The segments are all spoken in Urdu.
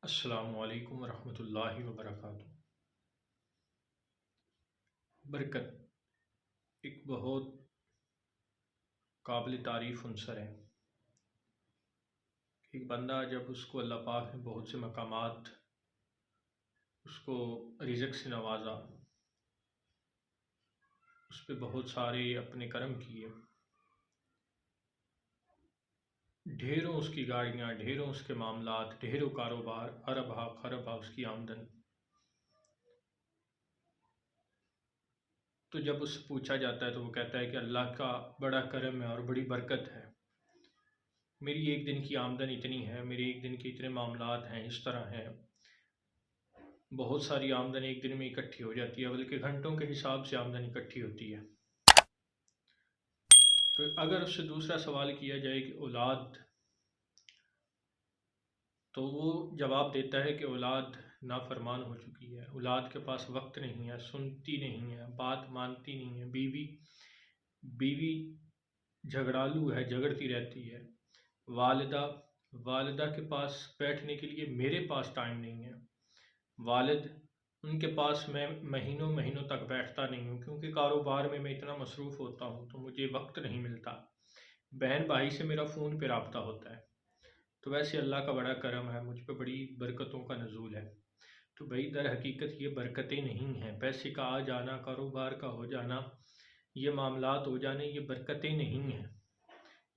السلام علیکم ورحمۃ اللہ وبرکاتہ۔ برکت ایک بہت قابل تعریف عنصر ہے۔ ایک بندہ جب اس کو اللہ پاک نے بہت سے مقامات اس کو رزق سے نوازا، اس پہ بہت سارے اپنے کرم کیے، ڈھیروں اس کی گاڑیاں، ڈھیروں اس کے معاملات، ڈھیروں کاروبار، اربہ خربہ اس کی آمدن، تو جب اس سے پوچھا جاتا ہے تو وہ کہتا ہے کہ اللہ کا بڑا کرم ہے اور بڑی برکت ہے۔ میری ایک دن کی آمدن اتنی ہے، میری ایک دن کے اتنے معاملات ہیں، اس طرح ہیں۔ بہت ساری آمدن ایک دن میں اکٹھی ہو جاتی ہے، بلکہ گھنٹوں کے حساب سے آمدن اکٹھی ہوتی ہے۔ تو اگر اس سے دوسرا سوال کیا جائے کہ اولاد، تو وہ جواب دیتا ہے کہ اولاد نافرمان ہو چکی ہے، اولاد کے پاس وقت نہیں ہے، سنتی نہیں ہے، بات مانتی نہیں ہے، بیوی جھگڑالو ہے، جھگڑتی رہتی ہے، والدہ کے پاس بیٹھنے کے لیے میرے پاس ٹائم نہیں ہے، والد ان کے پاس میں مہینوں مہینوں تک بیٹھتا نہیں ہوں کیونکہ کاروبار میں اتنا مصروف ہوتا ہوں تو مجھے وقت نہیں ملتا، بہن بھائی سے میرا فون پہ رابطہ ہوتا ہے۔ تو ویسے اللہ کا بڑا کرم ہے، مجھ پہ بڑی برکتوں کا نزول ہے۔ تو بھائی در حقیقت یہ برکتیں نہیں ہیں، پیسے کا آ جانا، کاروبار کا ہو جانا، یہ معاملات ہو جانے، یہ برکتیں نہیں ہیں۔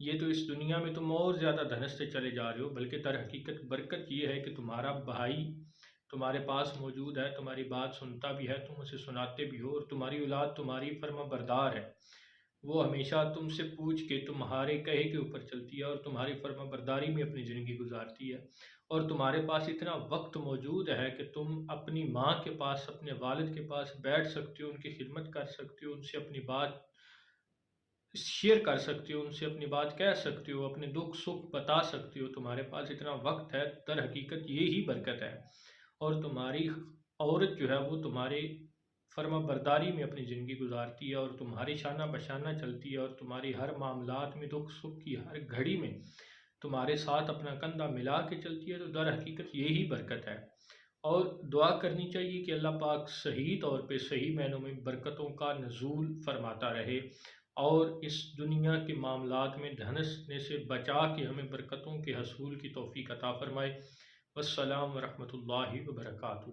یہ تو اس دنیا میں تم اور زیادہ دھنستے چلے جا رہے ہو، بلکہ در حقیقت برکت یہ ہے کہ تمہارا بھائی تمہارے پاس موجود ہے، تمہاری بات سنتا بھی ہے، تم اسے سناتے بھی ہو، اور تمہاری اولاد تمہاری فرما بردار ہے، وہ ہمیشہ تم سے پوچھ کے تمہارے کہے کے اوپر چلتی ہے اور تمہاری فرما برداری میں اپنی زندگی گزارتی ہے، اور تمہارے پاس اتنا وقت موجود ہے کہ تم اپنی ماں کے پاس، اپنے والد کے پاس بیٹھ سکتے ہو، ان کی خدمت کر سکتے ہو، ان سے اپنی بات شیئر کر سکتے ہو، ان سے اپنی بات کہہ سکتے ہو، اپنے دکھ سکھ بتا سکتے ہو، تمہارے پاس اتنا وقت ہے، در حقیقت یہی برکت ہے۔ اور تمہاری عورت جو ہے وہ تمہارے فرما برداری میں اپنی زندگی گزارتی ہے اور تمہاری شانہ بشانہ چلتی ہے، اور تمہاری ہر معاملات میں، دکھ سکھ کی ہر گھڑی میں تمہارے ساتھ اپنا کندھا ملا کے چلتی ہے، تو در حقیقت یہی برکت ہے۔ اور دعا کرنی چاہیے کہ اللہ پاک صحیح طور پہ، صحیح معنوں میں برکتوں کا نزول فرماتا رہے، اور اس دنیا کے معاملات میں دھنسنے سے بچا کے ہمیں برکتوں کے حصول کی توفیق عطا فرمائے۔ والسلام ورحمۃ اللہ وبرکاتہ۔